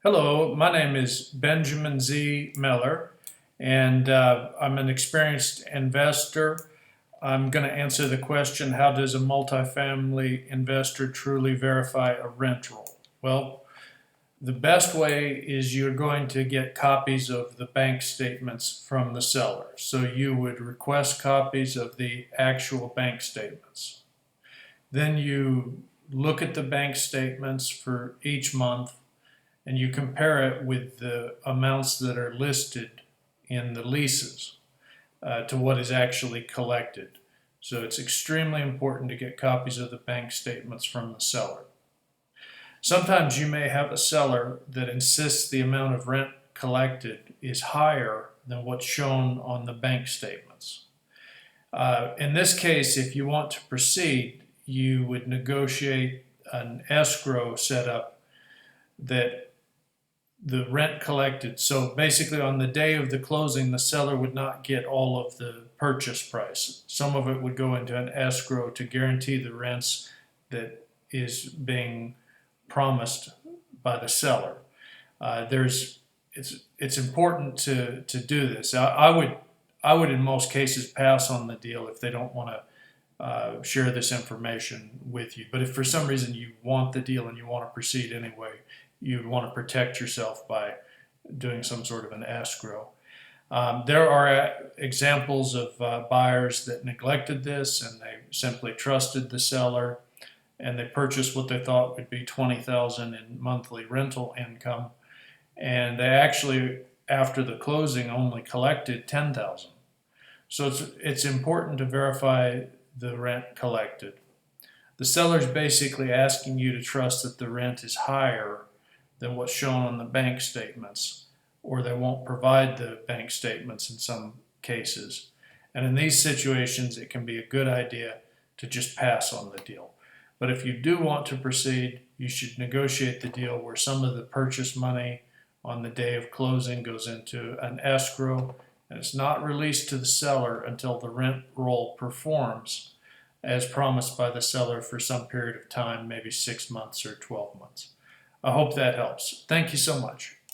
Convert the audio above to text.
Hello, my name is Benjamin Z. Miller, and I'm an experienced investor. I'm going to answer the question, how does a multifamily investor truly verify a rent roll? Well, the best way is you're going to get copies of the bank statements from the seller. So you would request copies of the actual bank statements. Then you look at the bank statements for each month and you compare it with the amounts that are listed in the leases to what is actually collected. So it's extremely important to get copies of the bank statements from the seller. Sometimes you may have a seller that insists the amount of rent collected is higher than what's shown on the bank statements. In this case, if you want to proceed, you would negotiate an escrow setup that the rent collected. So basically on the day of the closing, the seller would not get all of the purchase price. Some of it would go into an escrow to guarantee the rents that is being promised by the seller. It's important to do this. I would in most cases pass on the deal if they don't want to share this information with you. But if for some reason you want the deal and you want to proceed anyway, you'd want to protect yourself by doing some sort of an escrow. There are examples of buyers that neglected this and they simply trusted the seller and they purchased what they thought would be $20,000 in monthly rental income, and they actually, after the closing, only collected $10,000. So it's important to verify the rent collected. The seller's basically asking you to trust that the rent is higher than what's shown on the bank statements, or they won't provide the bank statements in some cases. And in these situations, it can be a good idea to just pass on the deal. But if you do want to proceed, you should negotiate the deal where some of the purchase money on the day of closing goes into an escrow and it's not released to the seller until the rent roll performs as promised by the seller for some period of time, maybe 6 months or 12 months. I hope that helps. Thank you so much.